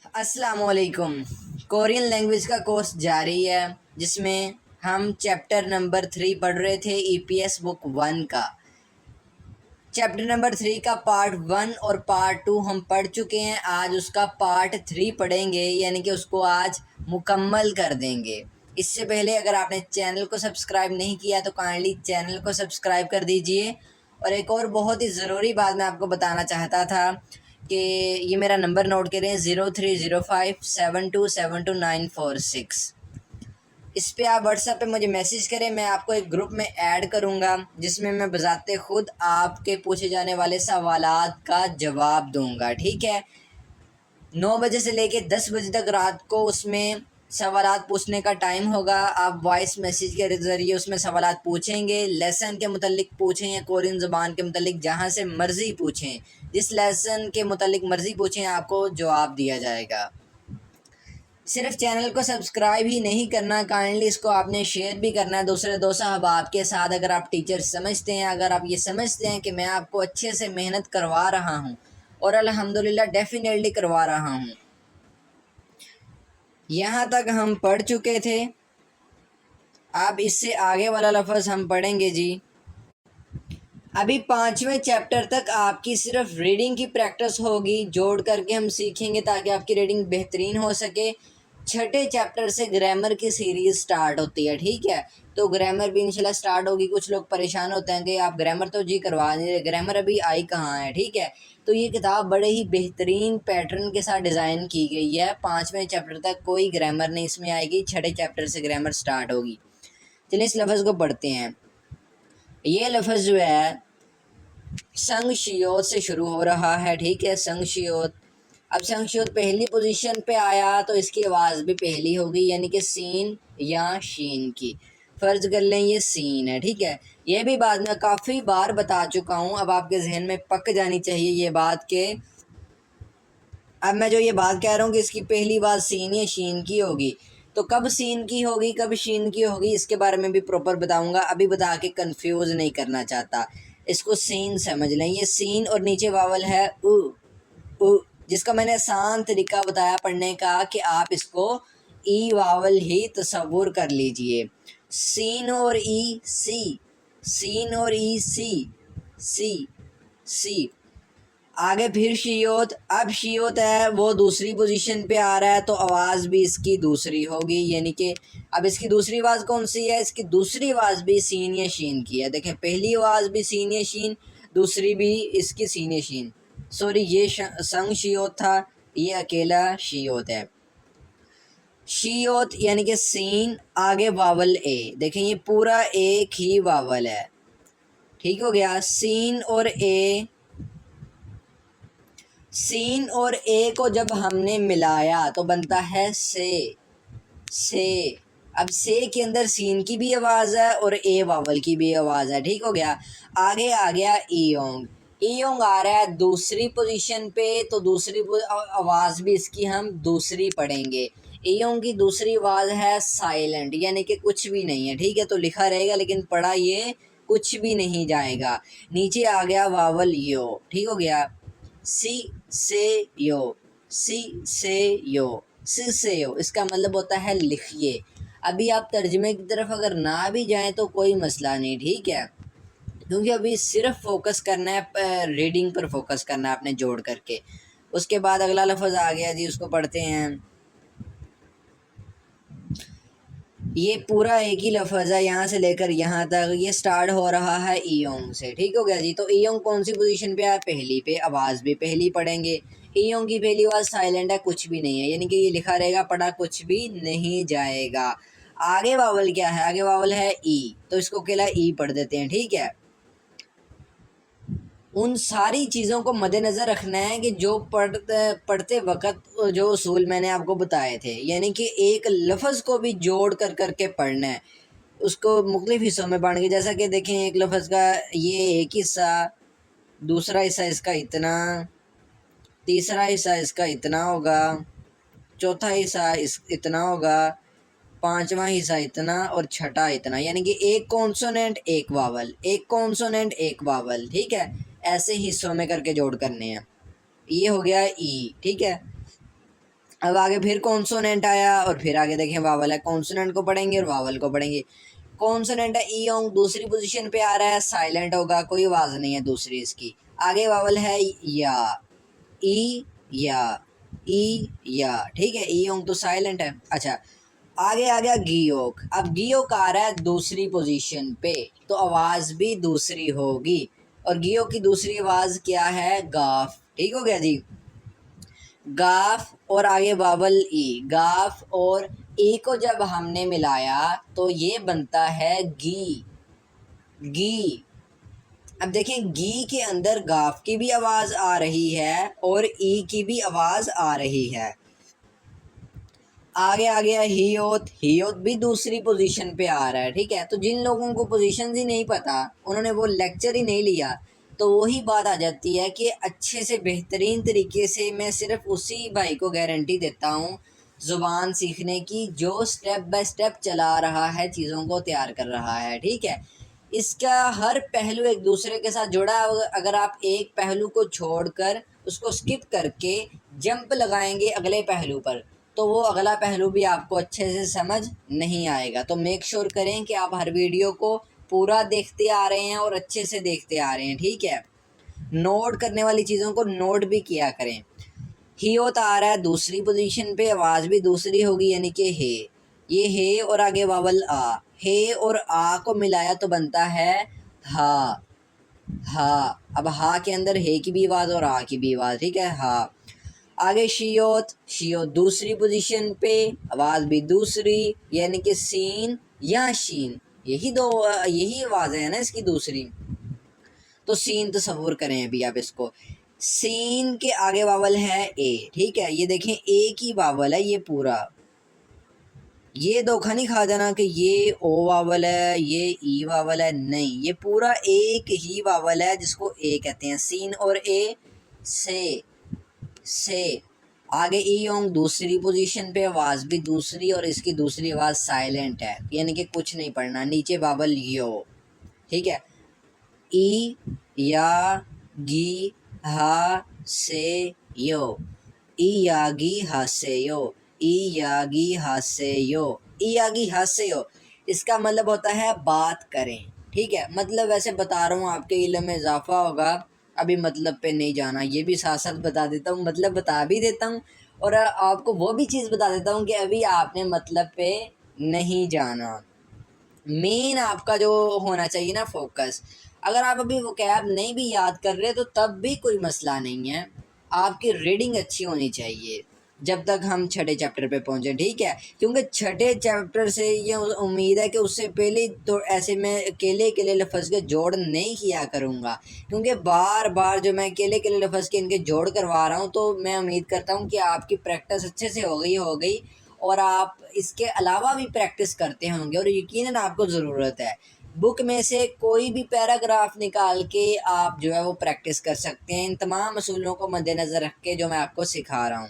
अस्सलाम वालेकुम। Korean language का कोर्स जारी है जिसमें हम चैप्टर नंबर 3 पढ़ रहे थे ईपीएस बुक 1 का। चैप्टर नंबर 3 का पार्ट 1 और पार्ट 2 हम पढ़ चुके हैं। आज उसका पार्ट 3 पढ़ेंगे, यानी कि उसको आज मुकम्मल कर देंगे। इससे पहले अगर आपने चैनल को सब्सक्राइब नहीं किया तो काइंडली चैनल को सब्सक्राइब कर दीजिए। और एक और बहुत ही ज़रूरी बात मैं आपको बताना चाहता था कि ये मेरा नंबर नोट करें 030572729446। इस पे आप व्हाट्सएप पे मुझे मैसेज करें, मैं आपको एक ग्रुप में ऐड करूँगा जिसमें मैं बजाते खुद आपके पूछे जाने वाले सवालात का जवाब दूँगा। ठीक है, 9 बजे से लेके 10 बजे तक रात को उसमें सवालात पूछने का टाइम होगा। आप वॉइस मैसेज के ज़रिए उसमें सवालात पूछेंगे। लेसन के मुतल्लिक पूछें या कोरियन ज़बान के मुतल्लिक, जहाँ से मर्ज़ी पूछें, जिस लेसन के मुतल्लिक मर्ज़ी पूछें, आपको जवाब दिया जाएगा। सिर्फ चैनल को सब्सक्राइब ही नहीं करना, काइंडली इसको आपने शेयर भी करना है दूसरे दोस्त अहबाब के साथ। अगर आप टीचर समझते हैं, अगर आप ये समझते हैं कि मैं आपको अच्छे से मेहनत करवा रहा हूँ और अल्हम्दुलिल्लाह डेफिनेटली करवा रहा हूँ। यहाँ तक हम पढ़ चुके थे। अब इससे आगे वाला लफ्ज़ हम पढ़ेंगे जी। अभी 5वें चैप्टर तक आपकी सिर्फ रीडिंग की प्रैक्टिस होगी, जोड़ करके हम सीखेंगे ताकि आपकी रीडिंग बेहतरीन हो सके। 6ठे चैप्टर से ग्रामर की सीरीज़ स्टार्ट होती है। ठीक है, तो ग्रामर भी इंशाल्लाह स्टार्ट होगी। कुछ लोग परेशान होते हैं कि आप ग्रामर तो जी करवा नहीं रहे, ग्रामर अभी आई कहाँ है। ठीक है, तो ये किताब बड़े ही बेहतरीन पैटर्न के साथ डिज़ाइन की गई है। 5वें चैप्टर तक कोई ग्रामर नहीं इसमें आएगी, 6ठे चैप्टर से ग्रामर स्टार्ट होगी। चलिए इस लफ्ज़ को पढ़ते हैं। ये लफ्ज़ जो है संगशियोत से शुरू हो रहा है। ठीक है, संगशियोत। अब संगशियोत पहली पोजीशन पे आया तो इसकी आवाज़ भी पहली होगी, यानी कि सीन या शीन की। फ़र्ज कर लें ये सीन है। ठीक है, ये भी बात मैं काफ़ी बार बता चुका हूँ, अब आपके जहन में पक जानी चाहिए ये बात के अब मैं जो ये बात कह रहा हूँ कि इसकी पहली बात सीन या शीन की होगी, तो कब सीन की होगी कब शीन की होगी इसके बारे में भी प्रॉपर बताऊंगा। अभी बता के कंफ्यूज नहीं करना चाहता, इसको सीन समझ लें। ये सीन और नीचे वावल है उ, जिसका मैंने आसान तरीका बताया पढ़ने का कि आप इसको ई वावल ही तसव्वुर कर लीजिए। सीन और ई सी, सीन और ई सी, सी सी। आगे फिर शियोत। अब शियोत है वो दूसरी पोजीशन पे आ रहा है, तो आवाज़ भी इसकी दूसरी होगी, यानी कि अब इसकी दूसरी आवाज़ कौन सी है? इसकी दूसरी आवाज़ भी सीन या शीन की है। देखें, पहली आवाज़ भी सीन या शीन, दूसरी भी इसकी सीन या शीन। सॉरी, ये संग शियोत था, ये अकेला शियोत है। शियोत यानी कि सीन, आगे वावल ए। देखें, ये पूरा एक ही वावल है। ठीक हो गया, सीन और ए। सीन और ए को जब हमने मिलाया तो बनता है से। अब से के अंदर सीन की भी आवाज़ है और ए वावल की भी आवाज़ है। ठीक हो गया, आगे आ गया ईयोंग। ईयोंग आ रहा है दूसरी पोजीशन पे, तो दूसरी आवाज़ भी इसकी हम दूसरी पढ़ेंगे। ईयोंग की दूसरी आवाज़ है साइलेंट, यानी कि कुछ भी नहीं है। ठीक है, तो लिखा रहेगा लेकिन पढ़ा ये कुछ भी नहीं जाएगा। नीचे आ गया वावल यो। ठीक हो गया, सी से यो, सी से यो, सी से यो, इसका मतलब होता है लिखिए। अभी आप तर्जमे की तरफ अगर ना भी जाएं तो कोई मसला नहीं। ठीक है, क्योंकि अभी सिर्फ फोकस करना है, रीडिंग पर फोकस करना है आपने जोड़ करके। उसके बाद अगला लफ्ज़ आ गया जी, उसको पढ़ते हैं। ये पूरा एक ही लफ्ज़ है, यहाँ से लेकर यहाँ तक। ये स्टार्ट हो रहा है ईयोंग से। ठीक हो गया जी, तो ईयोंग कौन सी पोजीशन पे है? पहली पे, आवाज़ भी पहली पढ़ेंगे। ईयोंग की पहली आवाज़ साइलेंट है, कुछ भी नहीं है, यानी कि ये लिखा रहेगा, पढ़ा कुछ भी नहीं जाएगा। आगे वावल क्या है? आगे वावल है ई, तो इसको अकेला ई पढ़ देते हैं। ठीक है, उन सारी चीज़ों को मद्देनज़र रखना है कि जो पढ़ते वक़्त जो उसूल मैंने आपको बताए थे, यानी कि एक लफ्ज़ को भी जोड़ कर करके पढ़ना है, उसको मुख्तलिफ़ हिस्सों में बाँट के। जैसा कि देखें, एक लफ्ज़ का ये एक हिस्सा, दूसरा हिस्सा इसका इतना, तीसरा हिस्सा इसका इतना होगा, चौथा हिस्सा इतना होगा, पांचवा हिस्सा इतना और छठा इतना, यानी कि एक कॉन्सोनेंट एक वावल, एक कॉन्सोनेंट एक वावल। ठीक है, ऐसे हिस्सों में करके जोड़ करने हैं। ये हो गया ई। ठीक है, अब आगे फिर कॉन्सोनेंट आया और फिर आगे देखें वावल है, कॉन्सोनेंट को पढ़ेंगे और वावल को पढ़ेंगे। कॉन्सोनेंट है ई ओंग, दूसरी पोजीशन पे आ रहा है, साइलेंट होगा, कोई आवाज नहीं है दूसरी इसकी। आगे वावल है या, ई या, ई या, ठीक है, ई ओंग तो साइलेंट है। अच्छा आगे आ गया गियोक। अब गियोक आ रहा है दूसरी पोजीशन पे, तो आवाज भी दूसरी होगी, और गियो की दूसरी आवाज क्या है, गाफ। ठीक हो गया जी, गाफ और आगे वावल ई, गाफ और ई को जब हमने मिलाया तो ये बनता है गी, गी। अब देखें गी के अंदर गाफ की भी आवाज आ रही है और ई की भी आवाज आ रही है। आगे आ गया हियोत, हियोत भी दूसरी पोजीशन पे आ रहा है। ठीक है, तो जिन लोगों को पोजीशन ही नहीं पता, उन्होंने वो लेक्चर ही नहीं लिया, तो वही बात आ जाती है कि अच्छे से बेहतरीन तरीके से मैं सिर्फ उसी भाई को गारंटी देता हूँ ज़ुबान सीखने की जो स्टेप बाय स्टेप चला रहा है, चीज़ों को तैयार कर रहा है। ठीक है, इसका हर पहलू एक दूसरे के साथ जुड़ा है। अगर आप एक पहलू को छोड़कर उसको स्किप करके जंप लगाएंगे अगले पहलू पर, तो वो अगला पहलू भी आपको अच्छे से समझ नहीं आएगा। तो मेक श्योर करें कि आप हर वीडियो को पूरा देखते आ रहे हैं और अच्छे से देखते आ रहे हैं। ठीक है, नोट करने वाली चीज़ों को नोट भी किया करें। ही होता आ रहा है दूसरी पोजीशन पे, आवाज़ भी दूसरी होगी, यानी कि हे। ये हे और आगे वावल आ, हे और आ को मिलाया तो बनता है हा, हा। अब हा के अंदर हे की भी आवाज़ और आ की भी आवाज़। ठीक है, हा। आगे शियोत, शियोत दूसरी पोजीशन पे, आवाज़ भी दूसरी, यानी कि सीन या शीन, यही दो, यही आवाज़ है ना इसकी दूसरी। तो सीन तस्वुर करें अभी आप इसको, सीन के आगे वावल है ए। ठीक है, ये देखें ए की वावल है ये पूरा, ये धोखा नहीं खा जाना कि ये ओ वावल है ये ई वावल है, नहीं, ये पूरा एक ही वावल है जिसको ए कहते हैं। सीन और ए से आगे ई ओंग दूसरी पोजीशन पे, आवाज़ भी दूसरी और इसकी दूसरी आवाज़ साइलेंट है, यानी कि कुछ नहीं पढ़ना। नीचे वावल यो। ठीक है, ई या गी हा से यो, ई यागी हा से यो, ई यागी हा से यो, ई यागी हा से यो। इसका मतलब होता है बात करें। ठीक है, मतलब वैसे बता रहा हूँ आपके इल्म में इजाफा होगा, अभी मतलब पे नहीं जाना, ये भी साथ साथ बता देता हूँ, मतलब बता भी देता हूँ और आपको वो भी चीज़ बता देता हूँ कि अभी आपने मतलब पे नहीं जाना। मेन आपका जो होना चाहिए ना फोकस, अगर आप अभी वो कैब नहीं भी याद कर रहे तो तब भी कोई मसला नहीं है, आपकी रीडिंग अच्छी होनी चाहिए जब तक हम छठे चैप्टर पे पहुंचे। ठीक है, क्योंकि छठे चैप्टर से ये उम्मीद है कि उससे पहले तो ऐसे मैं अकेले अकेले लफ्ज़ के जोड़ नहीं किया करूँगा, क्योंकि बार बार जो मैं अकेले अकेले लफ्ज़ के इनके जोड़ करवा रहा हूँ, तो मैं उम्मीद करता हूँ कि आपकी प्रैक्टिस अच्छे से हो गई और आप इसके अलावा भी प्रैक्टिस करते होंगे, और यकीनन आपको ज़रूरत है। बुक में से कोई भी पैराग्राफ निकाल के आप जो है वो प्रैक्टिस कर सकते हैं, इन तमाम असूलों को मद्देनज़र रख के जो मैं आपको सिखा रहा हूँ।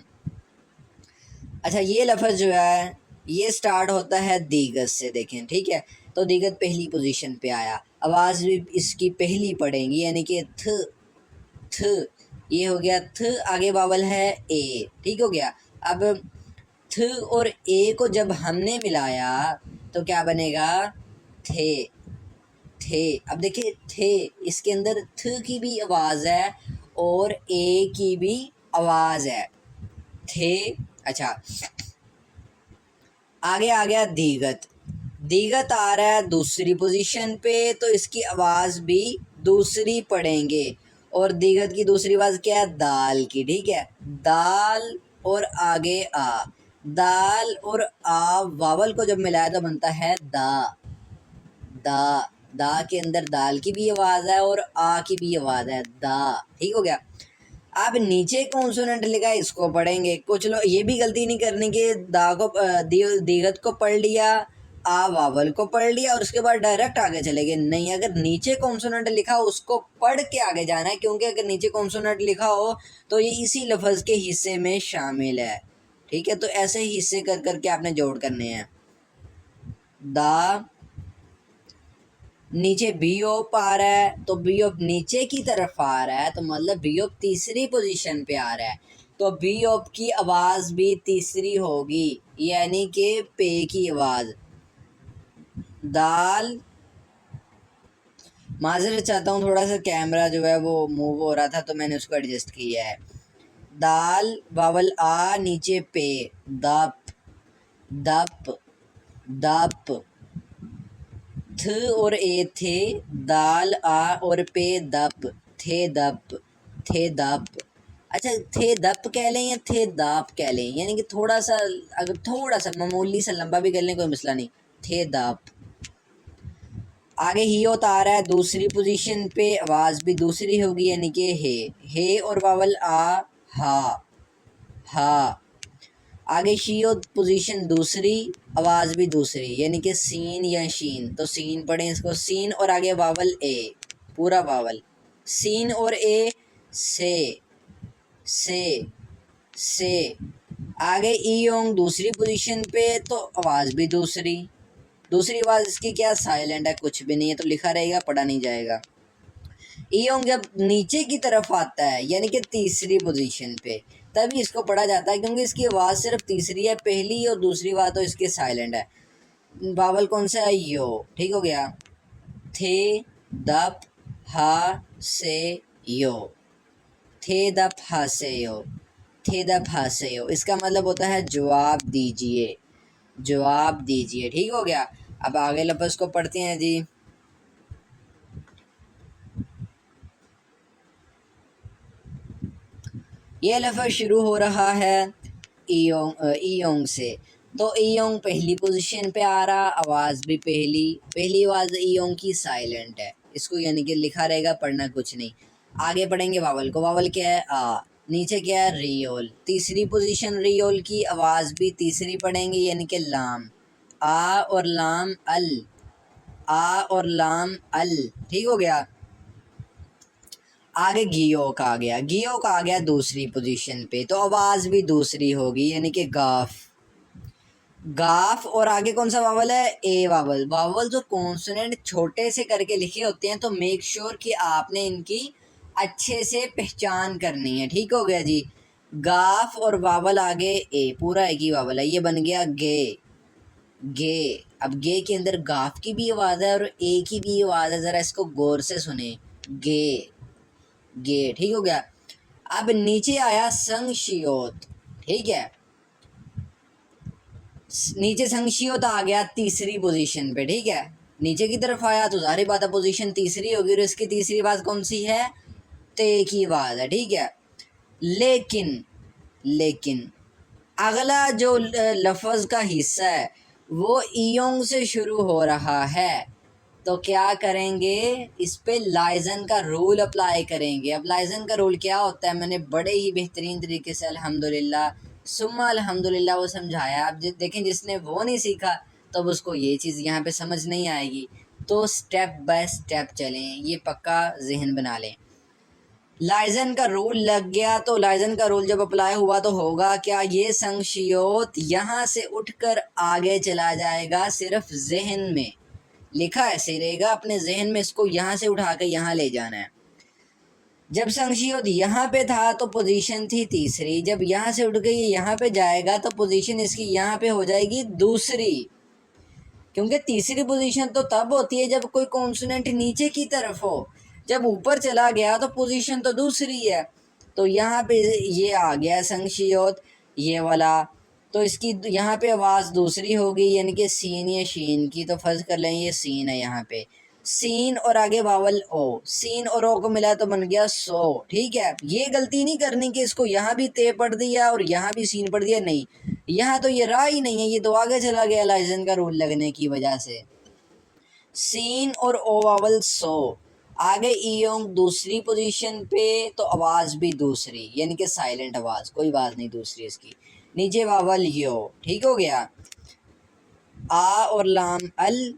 अच्छा, ये लफ्ज़ जो है ये स्टार्ट होता है दीगत से, देखें। ठीक है, तो दीगत पहली पोजीशन पे आया, आवाज़ भी इसकी पहली पड़ेंगी, यानी कि थ, थ। ये हो गया थ, आगे वावल है ए। ठीक हो गया, अब थ और ए को जब हमने मिलाया तो क्या बनेगा, थे, थे। अब देखिए थे, इसके अंदर थ की भी आवाज़ है और ए की भी आवाज़ है, थे। अच्छा, आगे आ गया दीगत। दीगत आ रहा है दूसरी पोजीशन पे, तो इसकी आवाज़ भी दूसरी पढ़ेंगे, और दीगत की दूसरी आवाज़ क्या है, दाल की। ठीक है, दाल और आगे आ, दाल और आ वावल को जब मिलाया तो बनता है दा, दा। दा के अंदर दाल की भी आवाज़ है और आ की भी आवाज़ है, दा। ठीक हो गया, अब नीचे कॉन्सोनेंट लिखा है इसको पढ़ेंगे। कुछ लोग ये भी गलती नहीं करनी कि दा को दीगत को पढ़ लिया, आ वावल को पढ़ लिया और उसके बाद डायरेक्ट आगे चले गए, नहीं। अगर नीचे कॉन्सोनेंट लिखा हो उसको पढ़ के आगे जाना है, क्योंकि अगर नीचे कॉन्सोनेंट लिखा हो तो ये इसी लफ्ज़ के हिस्से में शामिल है। ठीक है, तो ऐसे ही हिस्से कर करके आपने जोड़ करने हैं। दा, नीचे बी ओप आ रहा है तो बी ओप नीचे की तरफ आ रहा है, तो मतलब बी ओप तीसरी पोजीशन पे आ रहा है। तो बी ऑप की आवाज़ भी तीसरी होगी, यानी कि पे की आवाज़। दाल, माजरत चाहता हूँ, थोड़ा सा कैमरा जो है वो मूव हो रहा था तो मैंने उसको एडजस्ट किया है। दाल वावल आ, नीचे पे, दप दप दप। थ और ए थे, दाल आ और पे दप, थे दप, थे दप। अच्छा, थे दप कह लें या थे दाप कह लें, यानी कि थोड़ा सा, अगर थोड़ा सा मामूली सा लंबा भी कर लें कोई मसला नहीं, थे दाप। आगे ही होता आ रहा है दूसरी पोजीशन पे, आवाज़ भी दूसरी होगी, यानी कि हे और वावल आ, हा हा। आगे शीओ पोजीशन दूसरी, आवाज़ भी दूसरी, यानी कि सीन या शीन, तो सीन पढ़ें इसको, सीन और आगे वावल ए, पूरा वावल, सीन और ए, से से से। आगे ईयोंग दूसरी पोजीशन पे, तो आवाज़ भी दूसरी, दूसरी आवाज़ इसकी क्या, साइलेंट है, कुछ भी नहीं है, तो लिखा रहेगा, पढ़ा नहीं जाएगा। ईयोंग जब नीचे की तरफ आता है, यानी कि तीसरी पोजीशन पे, तभी इसको पढ़ा जाता है, क्योंकि इसकी आवाज़ सिर्फ तीसरी है, पहली और दूसरी आवाज़ तो इसकी साइलेंट है। वावल कौन सा है, यो, ठीक हो गया। थे दप हा से यो, थे दप हा से यो, थे दप हा से यो, इसका मतलब होता है जवाब दीजिए, जवाब दीजिए, ठीक हो गया। अब आगे लफ्ज़ को पढ़ते हैं जी। ये लफ्ज़ शुरू हो रहा है ईयोंग से, तो ईयोंग पहली पोजीशन पे आ रहा, आवाज़ भी पहली, पहली आवाज़ ईयोंग की साइलेंट है, इसको यानी कि लिखा रहेगा, पढ़ना कुछ नहीं। आगे पढ़ेंगे वावल को, वावल क्या है, आ, नीचे क्या है, रियोल, तीसरी पोजीशन रियोल की, आवाज़ भी तीसरी पढ़ेंगे, यानी कि लाम, आ और लाम अल, आ और लाम अल, ठीक हो गया। आगे गियोक आ गया, गियोक आ गया दूसरी पोजीशन पे, तो आवाज़ भी दूसरी होगी, यानी कि गाफ, गाफ। और आगे कौन सा वावल है, ए वावल। वावल जो कॉन्सोनेंट छोटे से करके लिखे होते हैं, तो मेक श्योर कि आपने इनकी अच्छे से पहचान करनी है, ठीक हो गया जी। गाफ और वावल आगे ए, पूरा एक ही वावल है, ये बन गया गे, गे। अब गे के अंदर गाफ की भी आवाज़ है और ए की भी आवाज़ है, ज़रा इसको गौर से सुने, गे गे, ठीक हो गया। अब नीचे आया संगशियोत, ठीक है, नीचे संगशियोत आ गया तीसरी पोजीशन पे, ठीक है, नीचे की तरफ आया तो जाहिर बात है पोजीशन तीसरी होगी, और इसकी तीसरी आवाज़ कौन सी है, ते की आवाज़ है, ठीक है। लेकिन लेकिन अगला जो लफ्ज़ का हिस्सा है वो ईयोंग से शुरू हो रहा है, तो क्या करेंगे, इस पे लाइजन का रूल अप्लाई करेंगे। अब लाइजन का रूल क्या होता है, मैंने बड़े ही बेहतरीन तरीके से अल्हम्दुलिल्लाह सुम्मा अल्हम्दुलिल्लाह वो समझाया। अब देखें, जिसने वो नहीं सीखा तब उसको ये चीज़ यहाँ पे समझ नहीं आएगी, तो स्टेप बाय स्टेप चलें, ये पक्का जहन बना लें। लाइजन का रूल लग गया, तो लाइजन का रूल जब अप्लाई हुआ तो होगा क्या, ये संगशियोत यहाँ से उठकर आगे चला जाएगा, सिर्फ जहन में लिखा ऐसे रहेगा, अपने जहन में इसको यहाँ से उठा के यहाँ ले जाना है। जब संगशियोत यहाँ पे था तो पोजीशन थी तीसरी, जब यहाँ से उठ के ये यहाँ पे जाएगा तो पोजीशन इसकी यहाँ पे हो जाएगी दूसरी, क्योंकि तीसरी पोजीशन तो तब होती है जब कोई कॉन्सोनेंट नीचे की तरफ हो, जब ऊपर चला गया तो पोजीशन तो दूसरी है। तो यहाँ पे ये आ गया संगशियोत, ये वाला, तो इसकी यहाँ पे आवाज़ दूसरी होगी, यानी कि सीन या शीन की, तो फर्ज कर लें ये सीन है, यहाँ पे सीन और आगे वावल ओ, सीन और ओ को मिला तो बन गया सो, ठीक है। ये गलती नहीं करनी कि इसको यहाँ भी ते पढ़ दिया और यहाँ भी सीन पढ़ दिया, नहीं, यहाँ तो ये राह ही नहीं है, ये तो आगे चला गया लाइजन का रूल लगने की वजह से। सीन और ओ वावल सो, आगे ईयोंग दूसरी पोजीशन पे, तो आवाज़ भी दूसरी, यानी कि साइलेंट आवाज़, कोई आवाज़ नहीं दूसरी इसकी। नीचे वावल यो, ठीक हो गया। आ और लाम अल,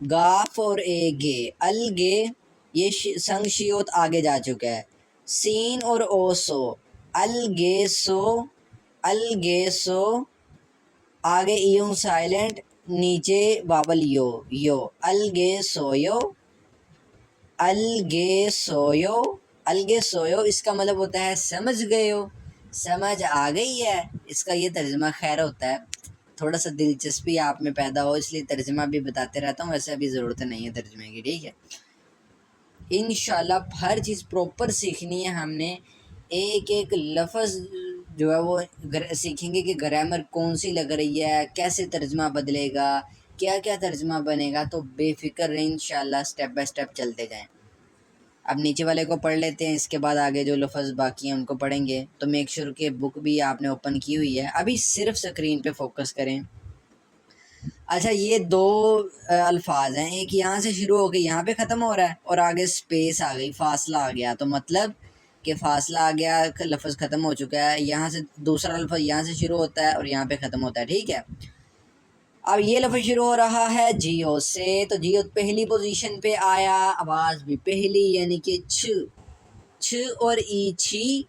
गाफ और ए गे, अल गे, ये संगशियोत आगे जा चुका है। सीन और ओ सो, अल गे सो, अल गे सो, आगे ईयों साइलेंट, नीचे वावल यो, यो, अल गे सोयो, अलगे सोयो, अलगे सोयो, इसका मतलब होता है समझ गए हो, समझ आ गई है? इसका ये तर्जुमा खैर होता है, थोड़ा सा दिलचस्पी आप में पैदा हो इसलिए तर्जुमा भी बताते रहता हूँ, वैसे अभी ज़रूरत नहीं है तर्जुमे की, ठीक है। इंशाल्लाह हर चीज़ प्रॉपर सीखनी है हमने, एक एक लफ्ज़ जो है वो सीखेंगे कि ग्रामर कौन सी लग रही है, कैसे तर्जुमा बदलेगा, क्या क्या तर्जुमा बनेगा, तो बेफिक्र रहें, इंशाल्लाह स्टेप बाय स्टेप चलते जाएं। अब नीचे वाले को पढ़ लेते हैं, इसके बाद आगे जो लफ्ज़ बाकी हैं उनको पढ़ेंगे। तो मेक श्योर कि बुक भी आपने ओपन की हुई है, अभी सिर्फ स्क्रीन पे फोकस करें। अच्छा, ये दो अल्फाज हैं, एक यहाँ से शुरू होकर यहाँ पे ख़त्म हो रहा है और आगे स्पेस आ गई, फासला आ गया, तो मतलब कि फासला आ गया, लफ्ज़ ख़त्म हो चुका है। यहाँ से दूसरा लफ्ज़ यहाँ से शुरू होता है और यहाँ पे ख़त्म होता है, ठीक है। अब ये लफ्ज़ शुरू हो रहा है जियो से, तो जियो पहली पोजीशन पे आया, आवाज़ भी पहली यानी कि छ और ई, छी,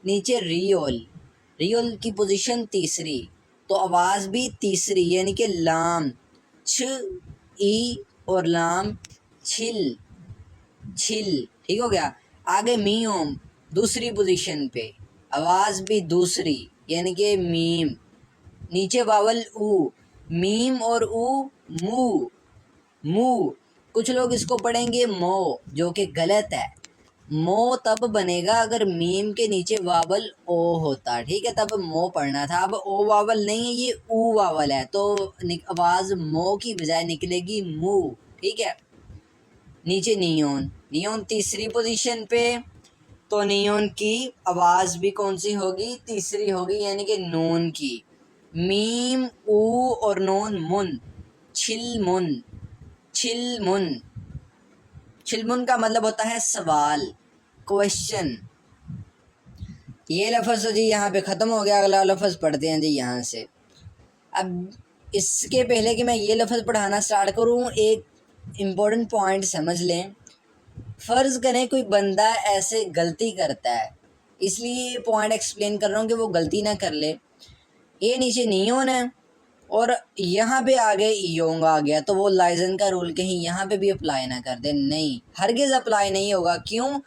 नीचे रियोल, रियोल की पोजीशन तीसरी, तो आवाज़ भी तीसरी यानी कि लाम, छ, ई और लाम, छिल, छिल, ठीक हो गया। आगे मीम दूसरी पोजीशन पे, आवाज़ भी दूसरी यानी कि मीम, नीचे वावल ऊ, मीम और ऊ, मू, मू। कुछ लोग इसको पढ़ेंगे मो, जो कि गलत है। मो तब बनेगा अगर मीम के नीचे वावल ओ होता, ठीक है, तब मो पढ़ना था। अब ओ वावल नहीं है, ये ऊ वावल है, तो आवाज़ मो की बजाय निकलेगी मू, ठीक है। नीचे नियोन, नियोन तीसरी पोजीशन पे, तो नियोन की आवाज़ भी कौन सी होगी, तीसरी होगी यानी कि नून की। मीम, ऊ और नून, मुन, छिलमुन, छिलमुन। छिलमुन का मतलब होता है सवाल, क्वेश्चन। ये लफ्ज़ तो जी यहाँ पे ख़त्म हो गया, अगला लफ्ज़ पढ़ते हैं जी यहाँ से। अब इसके पहले कि मैं ये लफ्ज़ पढ़ाना स्टार्ट करूँ, एक इम्पोर्टेंट पॉइंट समझ लें। फ़र्ज़ करें कोई बंदा ऐसे गलती करता है, इसलिए ये पॉइंट एक्सप्लेन कर रहा हूँ कि वो गलती ना कर ले। ये नीचे नियोन है और यहाँ पे आगे योंग आ गया, तो वो लाइजन का रूल कहीं यहाँ पे भी अप्लाई ना कर दे, नहीं, हरगिज़ अप्लाई नहीं होगा। क्यों?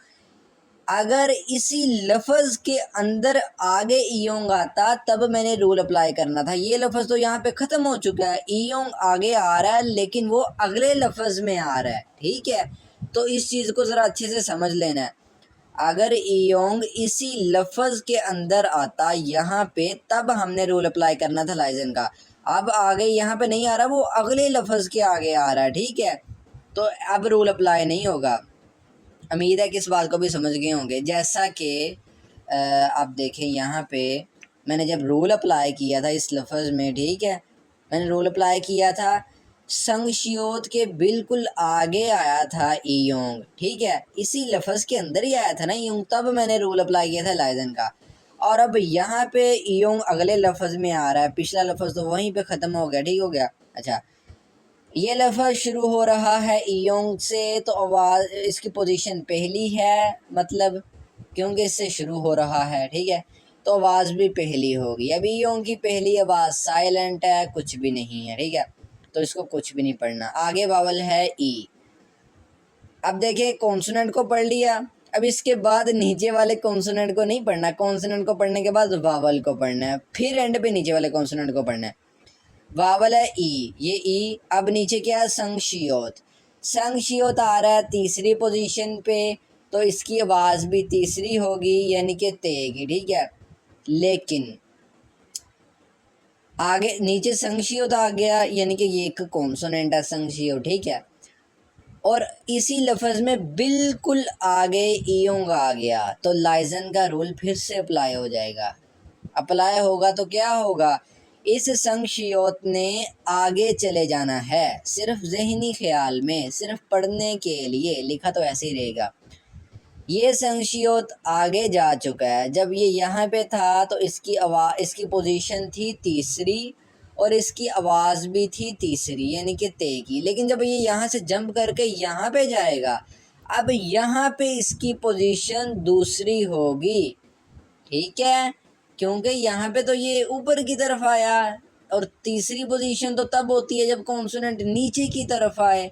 अगर इसी लफ्ज़ के अंदर आगे ईयोंग आता तब मैंने रूल अप्लाई करना था। ये लफ्ज़ तो यहाँ पे ख़त्म हो चुका है, ईयोंग आगे आ रहा है लेकिन वो अगले लफ्ज़ में आ रहा है, ठीक है। तो इस चीज़ को ज़रा अच्छे से समझ लेना है। अगर ईयोंग इसी लफ्ज़ के अंदर आता यहाँ पे, तब हमने रूल अप्लाई करना था लाइजन का। अब आगे यहाँ पे नहीं आ रहा, वो अगले लफ्ज़ के आगे आ रहा है, ठीक है, तो अब रूल अप्लाई नहीं होगा। उम्मीद है कि इस बात को भी समझ गए होंगे। जैसा कि आप देखें यहाँ पे, मैंने जब रूल अप्लाई किया था इस लफ्ज़ में, ठीक है, मैंने रूल अप्लाई किया था, संगशियोत के बिल्कुल आगे आया था ईयोंग, ठीक है, इसी लफ्ज़ के अंदर ही आया था ना ईयोंग, तब मैंने रूल अप्लाई किया था लाइजन का। और अब यहाँ पे ईयोंग अगले लफ्ज़ में आ रहा है, पिछला लफ्ज़ तो वहीं पे ख़त्म हो गया, ठीक हो गया। अच्छा, ये लफ्ज़ शुरू हो रहा है ईयोंग से, तो आवाज़ इसकी पोजीशन पहली है, मतलब क्योंकि इससे शुरू हो रहा है, ठीक है, तो आवाज़ भी पहली होगी। अब ईयोंग की पहली आवाज़ साइलेंट है, कुछ भी नहीं है, ठीक है, तो इसको कुछ भी नहीं पढ़ना। आगे वावल है ई। अब देखिए कॉन्सोनेंट को पढ़ लिया, अब इसके बाद नीचे वाले कॉन्सोनेंट को नहीं पढ़ना, कॉन्सोनेंट को पढ़ने के बाद वावल को पढ़ना है, फिर एंड पे नीचे वाले कॉन्सोनेंट को पढ़ना है। वावल है ई, ये ई। अब नीचे क्या है, संगशियोत, संगशियोत आ रहा है तीसरी पोजीशन पे, तो इसकी आवाज़ भी तीसरी होगी यानी कि ते की, ठीक है। लेकिन आगे नीचे संगशियोत आ गया यानी कि ये एक कॉन्सोनेंट है संगशियोत, ठीक है, और इसी लफ्ज़ में बिल्कुल आगे ईयोंग आ गया, तो लाइजन का रूल फिर से अप्लाई हो जाएगा। अप्लाई होगा तो क्या होगा, इस संगशियोत ने आगे चले जाना है, सिर्फ ज़हनी ख्याल में, सिर्फ पढ़ने के लिए, लिखा तो ऐसे ही रहेगा। ये संगशियोत आगे जा चुका है, जब ये यहाँ पे था तो इसकी पोजीशन थी तीसरी और इसकी आवाज़ भी थी तीसरी यानी कि ते की। लेकिन जब ये यहाँ से जंप करके यहाँ पे जाएगा, अब यहाँ पे इसकी पोजीशन दूसरी होगी, ठीक है, क्योंकि यहाँ पे तो ये ऊपर की तरफ आया और तीसरी पोजीशन तो तब होती है जब कॉन्सोनेंट नीचे की तरफ आए।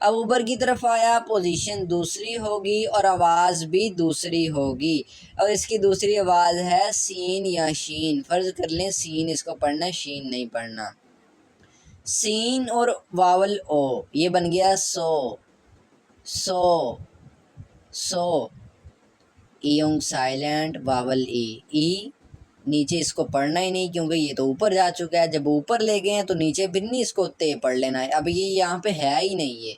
अब ऊपर की तरफ आया, पोजीशन दूसरी होगी और आवाज़ भी दूसरी होगी। और इसकी दूसरी आवाज़ है सीन या शीन। फ़र्ज़ कर लें सीन इसको पढ़ना है, शीन नहीं पढ़ना। सीन और वावल ओ, ये बन गया सो, सो, सो। ईयोंग साइलेंट, वावल ई, नीचे इसको पढ़ना ही नहीं क्योंकि ये तो ऊपर जा चुका है। जब ऊपर ले गए हैं तो नीचे फिर नहीं इसको ते पढ़ लेना है। अब ये यहाँ पे है ही नहीं, ये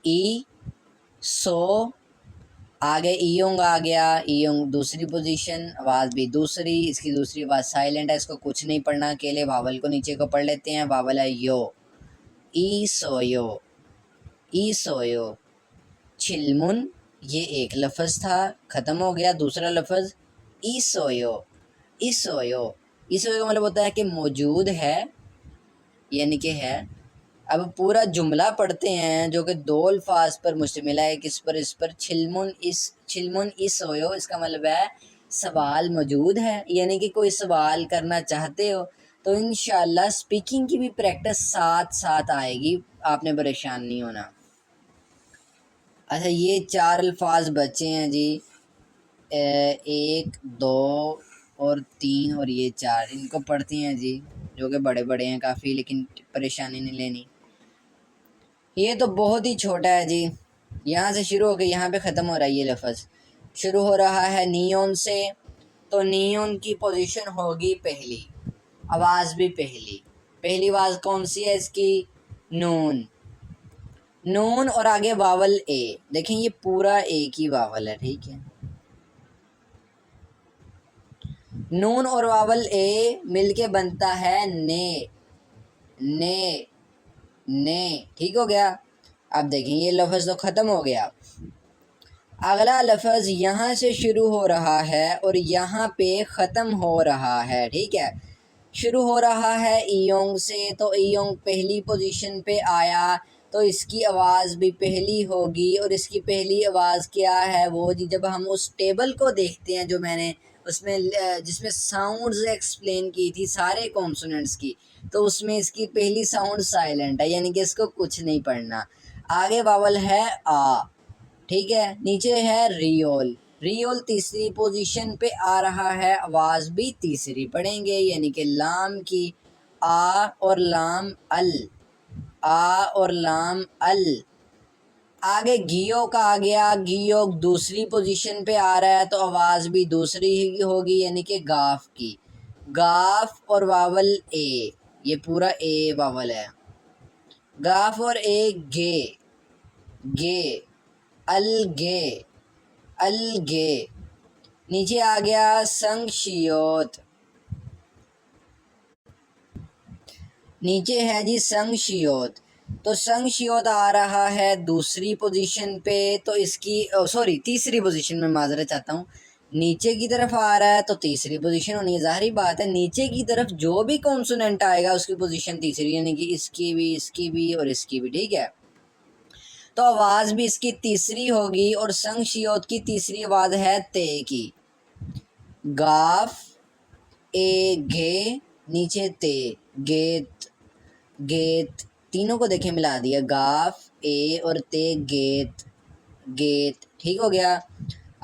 ई, सो, आगे ईयोंग आ गया, ईयोंग दूसरी पोजीशन, आवाज़ भी दूसरी, इसकी दूसरी आवाज़ साइलेंट है, इसको कुछ नहीं पढ़ना, अकेले वावल को नीचे को पढ़ लेते हैं। वावल है यो, ई सोयो, ई सोयो। छिलमुन, ये एक लफ्ज़ था, ख़त्म हो गया। दूसरा लफ्ज़ ई सोयो, ई सोयो। ई सोयो का मतलब होता है कि मौजूद है, यानी कि है। अब पूरा जुमला पढ़ते हैं जो कि दो अल्फाज पर मुश्तमिल है, किस पर, इस पर। छिलमुन इस होयो, इसका मतलब है सवाल मौजूद है, यानी कि कोई सवाल करना चाहते हो तो इंशाल्लाह स्पीकिंग की भी प्रैक्टिस साथ साथ आएगी, आपने परेशान नहीं होना। अच्छा, ये 4 अल्फाज बचे हैं जी, 1 2 और 3 और ये 4, इनको पढ़ते हैं जी, जो कि बड़े बड़े हैं काफ़ी, लेकिन परेशानी नहीं लेनी। ये तो बहुत ही छोटा है जी, यहाँ से शुरू होकर यहाँ पे ख़त्म हो रहा है। ये लफ्ज़ शुरू हो रहा है नियोन से, तो नियोन की पोजीशन होगी पहली, आवाज़ भी पहली। पहली आवाज़ कौन सी है इसकी? नून, नून और आगे वावल ए। देखें ये पूरा एक ही वावल है, ठीक है। नून और वावल ए मिलके बनता है ने, ने, ने, ठीक हो गया। अब देखें ये लफ्ज़ तो ख़त्म हो गया। अगला लफ्ज़ यहाँ से शुरू हो रहा है और यहाँ पे ख़त्म हो रहा है, ठीक है। शुरू हो रहा है ईयोंग से, तो ईयोंग पहली पोजीशन पे आया तो इसकी आवाज़ भी पहली होगी। और इसकी पहली आवाज़ क्या है वो जी, जब हम उस टेबल को देखते हैं जो मैंने उसमें जिसमें साउंड्स एक्सप्लेन की थी सारे कॉन्सोनेंट्स की, तो उसमें इसकी पहली साउंड साइलेंट है, यानी कि इसको कुछ नहीं पढ़ना। आगे वावल है आ, ठीक है। नीचे है रियोल, रियोल तीसरी पोजीशन पे आ रहा है, आवाज़ भी तीसरी पढ़ेंगे, यानी कि लाम की आ और लाम अल, आ और लाम अल। आगे घियो का आ गया, घियो दूसरी पोजीशन पे आ रहा है तो आवाज़ भी दूसरी ही होगी, यानी कि गाफ की, गाफ और वावल ए, ये पूरा ए वावल है। गाफ और ए गे, गे, अलगे, अलगे। नीचे आ गया संगशियोत, नीचे है जी संगशियोत, तो संगशियोत आ रहा है दूसरी पोजीशन पे, तो इसकी सॉरी तीसरी पोजीशन में, माजरत चाहता हूँ। नीचे की तरफ आ रहा है तो तीसरी पोजीशन होनी है, ज़ाहिर बात है। नीचे की तरफ जो भी कॉन्सोनेंट आएगा उसकी पोजीशन तीसरी, यानी कि इसकी भी और इसकी भी, ठीक है। तो आवाज़ भी इसकी तीसरी होगी और संगशियोत की तीसरी आवाज़ है ते की, गाफ ए गे, नीचे ते, गेत, गेत। तीनों को देखें मिला दिया, गाफ ए और ते, गेत, गेत, ठीक हो गया।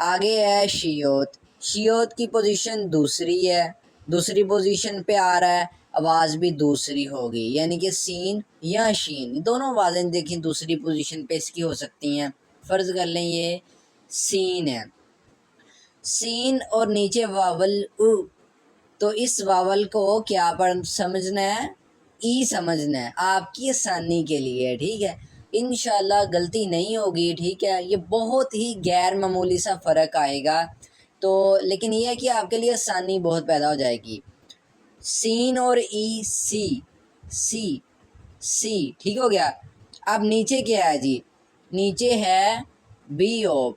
आगे है शियोत, शियोत की पोजीशन दूसरी है, दूसरी पोजीशन पे आ रहा है, आवाज़ भी दूसरी होगी, यानी कि सीन या शीन, दोनों आवाज़ें देखें दूसरी पोजीशन पे इसकी हो सकती हैं। फ़र्ज़ कर लें ये सीन है, सीन और नीचे वावल उ, तो इस वावल को क्या पढ़ समझना है? ई समझना है, आपकी आसानी के लिए, ठीक है। इंशाल्लाह गलती नहीं होगी, ठीक है। ये बहुत ही गैर मामूली सा फ़र्क आएगा, तो लेकिन ये है कि आपके लिए आसानी बहुत पैदा हो जाएगी। सीन और ई, सी, सी, सी, ठीक हो गया। अब नीचे क्या है जी? नीचे है बी ऑफ।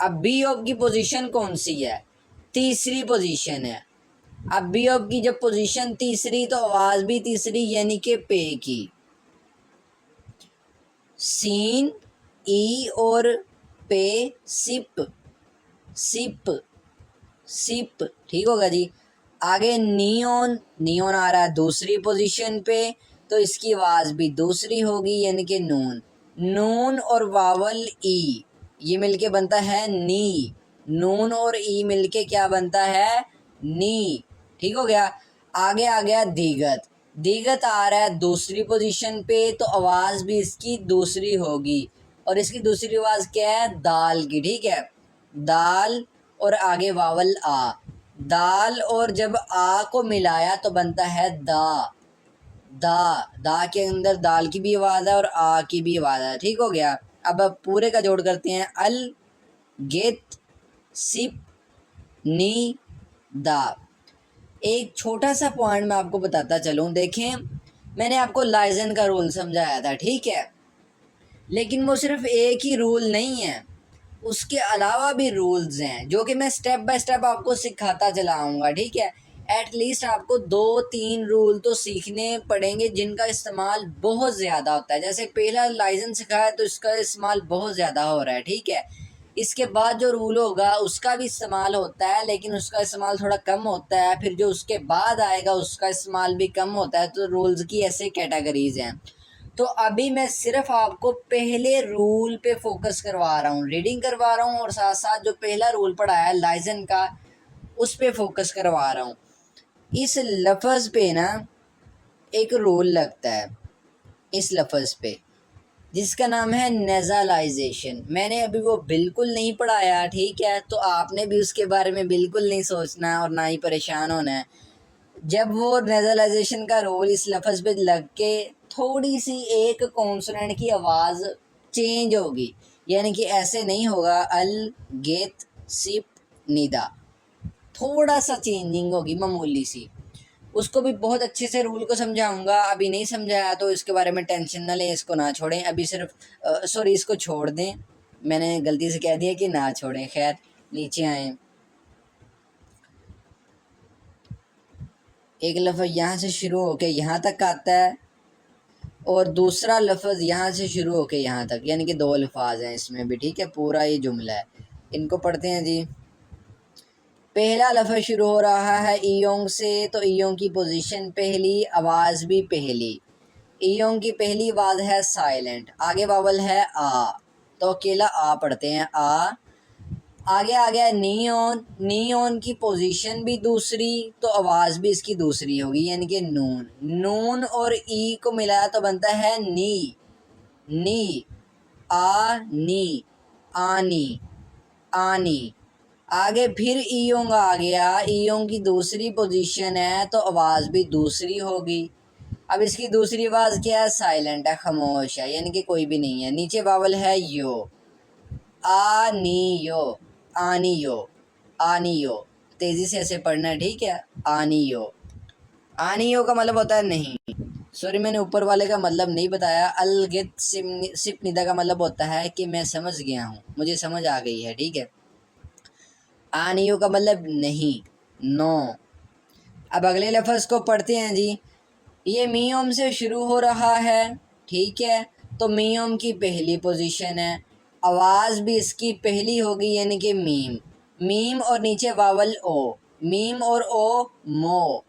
अब बी ऑफ की पोजीशन कौन सी है? तीसरी पोजीशन है। अब बी ऑफ की जब पोजीशन तीसरी तो आवाज़ भी तीसरी, यानी कि पे की। सीन, ई और पे, सिप, सिप, सिप, ठीक होगा जी। आगे नियोन, नियोन आ रहा है दूसरी पोजीशन पे, तो इसकी आवाज़ भी दूसरी होगी, यानी कि नून, नून और वावल ई ये मिलके बनता है नी। नून और ई मिलके क्या बनता है? नी। ठीक हो गया। आगे आ गया दीगत। दीगत आ रहा है दूसरी पोजीशन पे, तो आवाज़ भी इसकी दूसरी होगी। और इसकी दूसरी आवाज़ क्या है? दाल की। ठीक है, दाल और आगे वावल आ। दाल और जब आ को मिलाया तो बनता है दा। दा के अंदर दाल की भी आवाज़ है और आ की भी आवाज़ है। ठीक हो गया। अब पूरे का जोड़ करते हैं। अल गेत सिप नी दा। एक छोटा सा पॉइंट मैं आपको बताता चलूँ। देखें, मैंने आपको लाइजन का रूल समझाया था, ठीक है, लेकिन वो सिर्फ एक ही रूल नहीं है, उसके अलावा भी रूल्स हैं जो कि मैं स्टेप बाय स्टेप आपको सिखाता चला आऊँगा। ठीक है, एटलीस्ट आपको 2-3 रूल तो सीखने पड़ेंगे जिनका इस्तेमाल बहुत ज़्यादा होता है। जैसे पहला लाइजन सिखाया तो इसका इस्तेमाल बहुत ज़्यादा हो रहा है। ठीक है, इसके बाद जो रूल होगा उसका भी इस्तेमाल होता है, लेकिन उसका इस्तेमाल थोड़ा कम होता है। फिर जो उसके बाद आएगा उसका इस्तेमाल भी कम होता है। तो रूल्स की ऐसे कैटेगरीज हैं। तो अभी मैं सिर्फ आपको पहले रूल पे फोकस करवा रहा हूँ, रीडिंग करवा रहा हूँ, और साथ साथ जो पहला रूल पढ़ा है लाइजन का उस पे फोकस करवा रहा हूँ। इस लफ्ज़ पे ना एक रूल लगता है, इस लफ्ज़ पे, जिसका नाम है नेज़लाइजेशन। मैंने अभी वो बिल्कुल नहीं पढ़ाया, ठीक है, तो आपने भी उसके बारे में बिल्कुल नहीं सोचना है और ना ही परेशान होना है। जब वो नेज़लाइजेशन का रोल इस लफ्ज़ पे लग के थोड़ी सी एक कॉन्सोनेंट की आवाज़ चेंज होगी, यानी कि ऐसे नहीं होगा अल गेत सिप निदा, थोड़ा सा चेंजिंग होगी मामूली सी। उसको भी बहुत अच्छे से रूल को समझाऊंगा। अभी नहीं समझाया तो इसके बारे में टेंशन ना लें, इसको ना छोड़ें। अभी सिर्फ सॉरी, इसको छोड़ दें, मैंने गलती से कह दिया कि ना छोड़ें। खैर, नीचे आएँ। एक लफ्ज़ यहाँ से शुरू होके यहाँ तक आता है और दूसरा लफ्ज़ यहाँ से शुरू होके यहाँ तक, यानी कि 2 अल्फाज हैं इसमें भी। ठीक है, पूरा ये जुमला है। इनको पढ़ते हैं जी। पहला लफ्ज़ शुरू हो रहा है ईयोंग से, तो ईयोंग की पोजीशन पहली, आवाज़ भी पहली। ईयोंग की पहली आवाज़ है साइलेंट, आगे वावल है आ, तो अकेला आ पढ़ते हैं आ। आगे आ गया नियोन। नियोन की पोजीशन भी दूसरी, तो आवाज़ भी इसकी दूसरी होगी, यानी कि नून। नून और ई को मिलाया तो बनता है नी। नी आ नी, आनी, आनी। आगे फिर ईयोंग आ गया। ईयोंग की दूसरी पोजीशन है, तो आवाज़ भी दूसरी होगी। अब इसकी दूसरी आवाज़ क्या है? साइलेंट है, खामोश है, यानी कि कोई भी नहीं है। नीचे वावल है यो, आनियो, आनियो, आनियो। तेज़ी से ऐसे पढ़ना है, ठीक है। आनियो, आनियो का मतलब होता है नहीं। सॉरी, मैंने ऊपर वाले का मतलब नहीं बताया। अलगित सिप निदा का मतलब होता है कि मैं समझ गया हूँ, मुझे समझ आ गई है। ठीक है, आनियो का मतलब नहीं, नो। अब अगले लफ्ज़ को पढ़ते हैं जी। ये मीम से शुरू हो रहा है, ठीक है, तो मीम की पहली पोजीशन है, आवाज़ भी इसकी पहली होगी, यानी कि मीम। मीम और नीचे वावल ओ, मीम और ओ मो,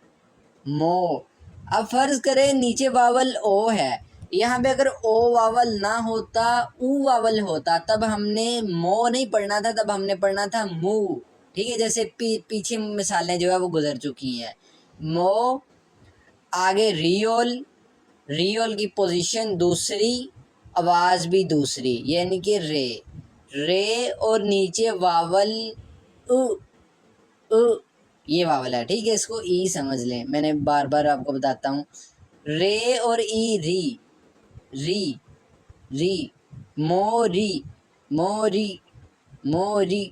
मो। अब फ़र्ज़ करें नीचे वावल ओ है, यहाँ पे अगर ओ वावल ना होता, ऊ वावल होता, तब हमने मो नहीं पढ़ना था, तब हमने पढ़ना था मू। ठीक है, जैसे पीछे मिसालें जो है वो गुजर चुकी हैं। मो, आगे रियोल, रियोल की पोजीशन दूसरी, आवाज़ भी दूसरी, यानी कि रे। रे और नीचे वावल उ, उ, ये वावल है। ठीक है, इसको ई समझ लें, मैंने बार बार आपको बताता हूँ। रे और ई, री, री, री, मोरी, मोरी, मोरी।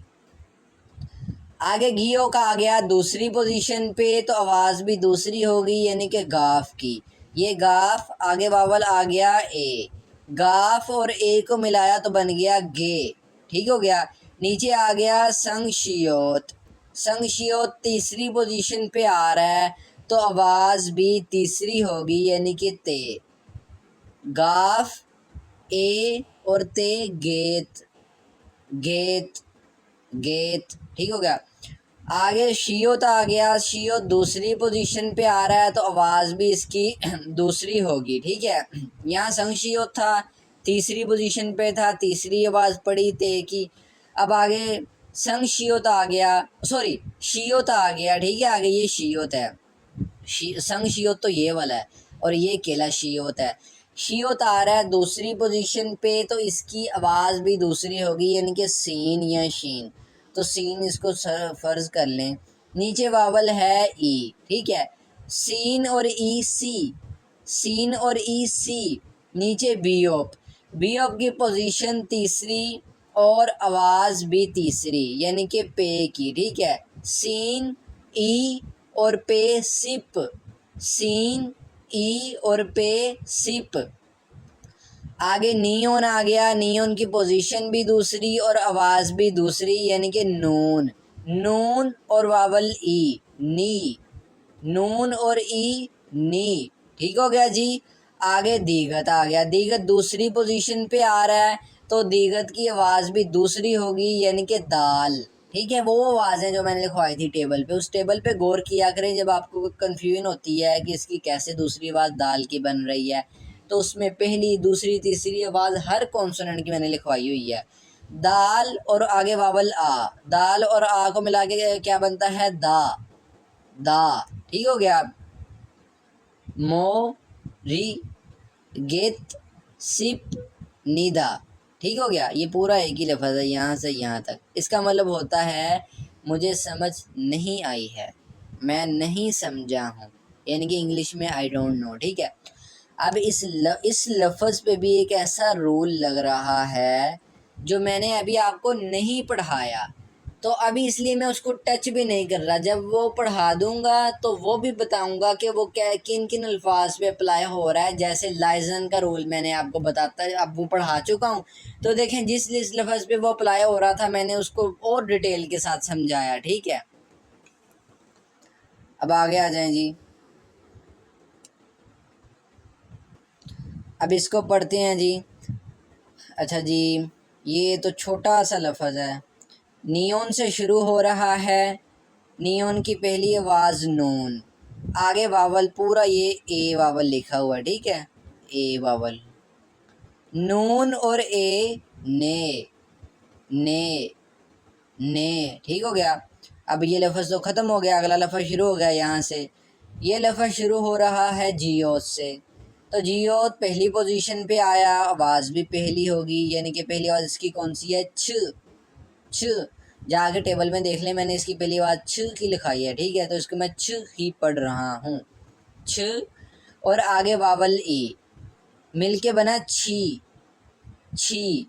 आगे घियो का आ गया दूसरी पोजीशन पे, तो आवाज़ भी दूसरी होगी, यानी कि गाफ की। ये गाफ, आगे वावल आ गया ए, गाफ और ए को मिलाया तो बन गया गे। ठीक हो गया। नीचे आ गया संगशियोत। संगशियोत तीसरी पोजीशन पे आ रहा है, तो आवाज़ भी तीसरी होगी, यानी कि ते। गाफ, ए और ते, गेत, गेत, गेत। ठीक हो गया। आगे शियोत आ गया। शियोत दूसरी पोजीशन पे आ रहा है, तो आवाज़ भी इसकी दूसरी होगी। ठीक है, यहाँ संग शियोत था, तीसरी पोजीशन पे था, तीसरी आवाज़ पड़ी ते की। अब आगे संग शियोत आ गया, सॉरी शियोत आ गया, ठीक है, आगे ये शियोत है, संग शियोत तो ये वाला है और ये केला शियोत है। शियोत आ रहा है दूसरी पोजीशन पे, तो इसकी आवाज़ भी दूसरी होगी, यानी कि सीन या शीन। तो सीन इसको फर्ज कर लें। नीचे वावल है ई, ठीक है, सीन और ई सी, सीन और ई सी। नीचे बीओप, बीओप की पोजीशन तीसरी और आवाज़ भी तीसरी, यानी कि पे की, ठीक है, सीन ई और पे सिप, सीन ई और पे सिप। आगे नियोन आ गया, नियोन की पोजीशन भी दूसरी और आवाज़ भी दूसरी, यानी कि नून, नून और वावल ई, नी, नून और ई, नी, ठीक हो गया जी। आगे दीगत आ गया, दीगत दूसरी पोजीशन पे आ रहा है, तो दीगत की आवाज़ भी दूसरी होगी, यानी कि दाल, ठीक है। वो आवाज़ें जो मैंने लिखवाई थी टेबल पे, उस टेबल पे गौर किया करें जब आपको कन्फ्यूजन होती है कि इसकी कैसे दूसरी आवाज़ दाल की बन रही है, तो उसमें पहली दूसरी तीसरी आवाज़ हर कॉन्सोनेंट की मैंने लिखवाई हुई है। दाल और आगे वावल आ, दाल और आ को मिला के क्या बनता है, दा, दा, ठीक हो गया। मो री गेत सिप निदा, ठीक हो गया। ये पूरा एक ही लफ्ज़ है यहाँ से यहाँ तक। इसका मतलब होता है मुझे समझ नहीं आई है, मैं नहीं समझा हूँ, यानी कि इंग्लिश में आई डोंट नो, ठीक है। अब इस लफ्ज़ पे भी एक ऐसा रूल लग रहा है जो मैंने अभी आपको नहीं पढ़ाया, तो अभी इसलिए मैं उसको टच भी नहीं कर रहा। जब वो पढ़ा दूंगा तो वो भी बताऊंगा कि वो क्या किन किन अल्फाज पे अप्लाई हो रहा है। जैसे लाइजन का रूल मैंने आपको बताता है, अब वो पढ़ा चुका हूँ, तो देखें जिस जिस लफ्ज़ पे वो अप्लाई हो रहा था मैंने उसको और डिटेल के साथ समझाया, ठीक है। अब आगे आ जाएं जी, अब इसको पढ़ते हैं जी। अच्छा जी, ये तो छोटा सा लफ्ज़ है, नियोन से शुरू हो रहा है, नियोन की पहली आवाज़ नून, आगे वावल पूरा ये ए वावल लिखा हुआ है, ठीक है, ए वावल, नून और ए, ने, ने, ने, ठीक हो गया। अब ये लफ्ज़ तो ख़त्म हो गया, अगला लफ्ज़ शुरू हो गया यहाँ से। ये लफ्ज़ शुरू हो रहा है जियोत से, तो जियोत पहली पोजीशन पे आया, आवाज़ भी पहली होगी, यानी कि पहली आवाज़ इसकी कौन सी है, छ, छ। जाके टेबल में देख लें, मैंने इसकी पहली आवाज़ छ की लिखाई है, ठीक है, तो इसको मैं छ ही पढ़ रहा हूँ, छ, और आगे वावल ई मिलके बना छी, छी,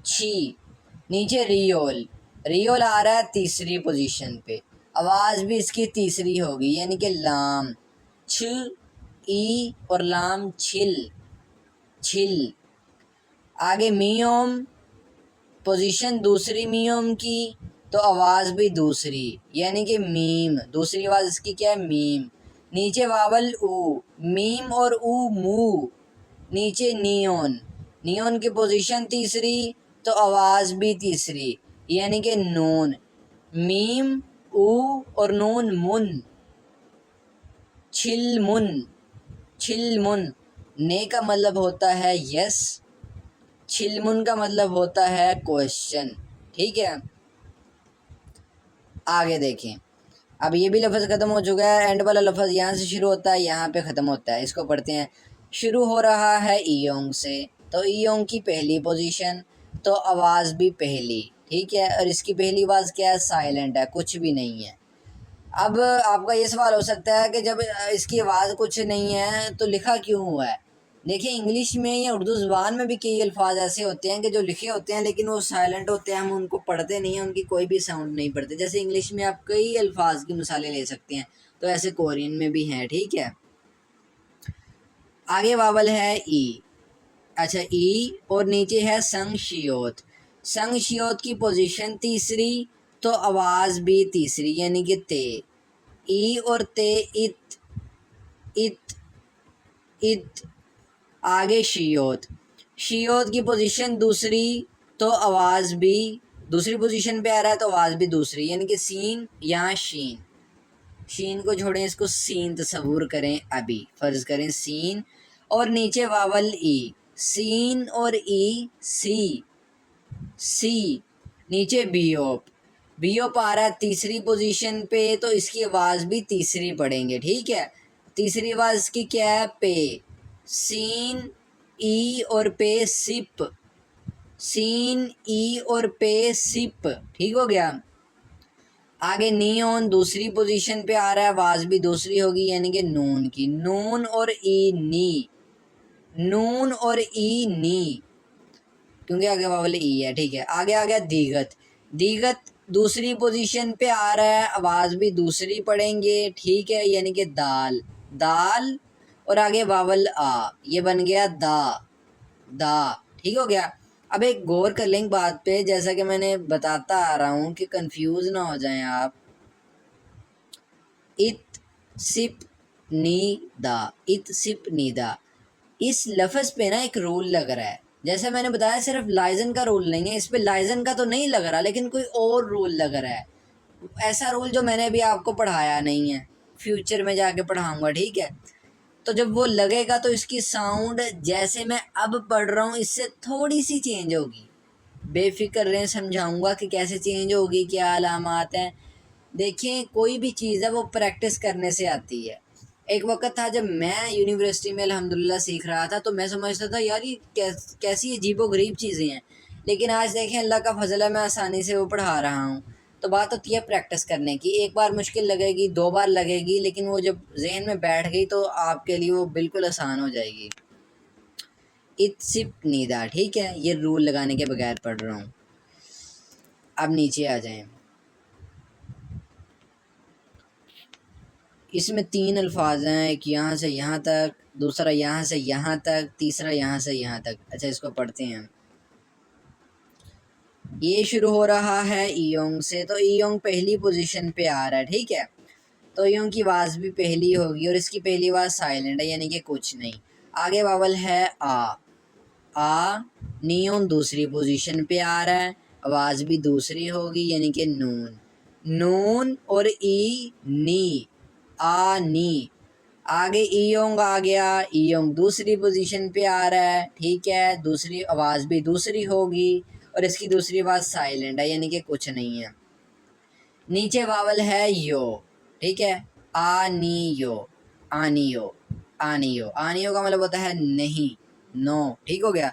छी। नीचे रियोल, रियोल आ रहा है तीसरी पोजीशन पे, आवाज़ भी इसकी तीसरी होगी, यानी कि लाम, छ, ई और लाम, छिल, छिल। आगे मियोम, पोजीशन दूसरी मियोम की, तो आवाज़ भी दूसरी, यानी कि मीम, दूसरी आवाज़ इसकी क्या है, मीम। नीचे वावल ऊ, मीम और ऊ, मू। नीचे नियोन, नियोन की पोजीशन तीसरी, तो आवाज़ भी तीसरी, यानी कि नून, मीम, ऊ और नून, मुन, छिलमुन, छिलमुन। ने का मतलब होता है यस, छिलमुन का मतलब होता है क्वेश्चन, ठीक है। आगे देखें, अब ये भी लफ्ज़ ख़त्म हो चुका है, एंड वाला लफ्ज़ यहाँ से शुरू होता है, यहाँ पे ख़त्म होता है। इसको पढ़ते हैं। शुरू हो रहा है ईयोंग से, तो ईयोंग की पहली पोजीशन, तो आवाज़ भी पहली, ठीक है, और इसकी पहली आवाज़ क्या है, साइलेंट है, कुछ भी नहीं है। अब आपका ये सवाल हो सकता है कि जब इसकी आवाज़ कुछ नहीं है तो लिखा क्यों हुआ है। देखिए इंग्लिश में या उर्दू ज़ुबान में भी कई अल्फाज ऐसे होते हैं कि जो लिखे होते हैं लेकिन वो साइलेंट होते हैं, हम उनको पढ़ते नहीं हैं, उनकी कोई भी साउंड नहीं पढ़ते। जैसे इंग्लिश में आप कई अल्फाज की मिसालें ले सकते हैं, तो ऐसे कोरियन में भी हैं, ठीक है। आगे वावल है ई, अच्छा ई, और नीचे है संग शियोत, संग शियोत की पोजीशन तीसरी, तो आवाज़ भी तीसरी, यानी कि ते, ई और ते, इत, इत, इत। आगे शियोत, शियोत की पोजीशन दूसरी, तो आवाज़ भी दूसरी पोजीशन पे आ रहा है, तो आवाज़ भी दूसरी, यानी कि सीन, यहाँ शीन, शीन को छोड़ें, इसको सीन तस्वूर करें, अभी फ़र्ज़ करें सीन, और नीचे वावल ई, सीन और ई सी, सी। नीचे बीओप, बीओप आ रहा है तीसरी पोजीशन पे, तो इसकी आवाज़ भी तीसरी पढ़ेंगे, ठीक है। तीसरी आवाज़ इसकी क्या है, पे। सीन ई और पे सिप, सीन ई और पे सिप, ठीक हो गया। आगे नियॉन दूसरी पोजीशन पे आ रहा है, आवाज़ भी दूसरी होगी, यानी कि नून की। नून और ई नी, नून और ई नी, क्योंकि आगे वाले ई है, ठीक है। आगे आ गया दीगत, दीगत दूसरी पोजीशन पे आ रहा है, आवाज़ भी दूसरी पढ़ेंगे, ठीक है, यानी कि दाल, दाल। और आगे वावल आ, ये बन गया दा, दा, ठीक हो गया। अब एक गौर कर लेंगे बात पे, जैसा कि मैंने बताता आ रहा हूँ कि कंफ्यूज ना हो जाएं आप। इत सिप नी दा, इत सिप नी दा, इस लफ्ज़ पे ना एक रूल लग रहा है। जैसे मैंने बताया सिर्फ लाइजन का रूल नहीं है, इस पे लाइजन का तो नहीं लग रहा, लेकिन कोई और रूल लग रहा है। ऐसा रूल जो मैंने भी आपको पढ़ाया नहीं है, फ्यूचर में जाके पढ़ाऊंगा, ठीक है। तो जब वो लगेगा तो इसकी साउंड जैसे मैं अब पढ़ रहा हूँ इससे थोड़ी सी चेंज होगी। बेफिक्र रहें, समझाऊंगा कि कैसे चेंज होगी, क्या अलामात हैं। देखिए कोई भी चीज़ है वो प्रैक्टिस करने से आती है। एक वक्त था जब मैं यूनिवर्सिटी में अल्हम्दुलिल्लाह सीख रहा था, तो मैं समझता था यार ये कैसी अजीबो गरीब चीज़ें हैं, लेकिन आज देखें अल्लाह का फजल है, मैं आसानी से वो पढ़ा रहा हूँ। तो बात होती है प्रैक्टिस करने की, एक बार मुश्किल लगेगी, दो बार लगेगी, लेकिन वो जब जहन में बैठ गई तो आपके लिए वो बिल्कुल आसान हो जाएगी। इत सिप नीदा, ठीक है, ये रूल लगाने के बगैर पढ़ रहा हूँ। अब नीचे आ जाएं। इसमें 3 अल्फाज हैं, एक यहाँ से यहाँ तक, दूसरा यहाँ से यहाँ तक, तीसरा यहाँ से यहाँ तक। अच्छा इसको पढ़ते हैं। ये शुरू हो रहा है ईयोंग से, तो ईयोंग पहली पोजीशन पे आ रहा है, ठीक है। तो ईयोंग की आवाज़ भी पहली होगी और इसकी पहली आवाज़ साइलेंट है, यानी कि कुछ नहीं। आगे वावल है आ। नियोन दूसरी पोजीशन पे आ रहा है, आवाज़ भी दूसरी होगी, यानी कि नून, नून और ई नी, आ नी। आगे ईयोंग आ गया, ईयोंग दूसरी पोजीशन पे आ रहा है, ठीक है, दूसरी आवाज़ भी दूसरी होगी और इसकी दूसरी आवाज़ साइलेंट है, यानी कि कुछ नहीं है। नीचे वावल है यो, ठीक है, आनियो, आनियो, आनियो, आनियो का मतलब होता है नहीं, नो, ठीक हो गया।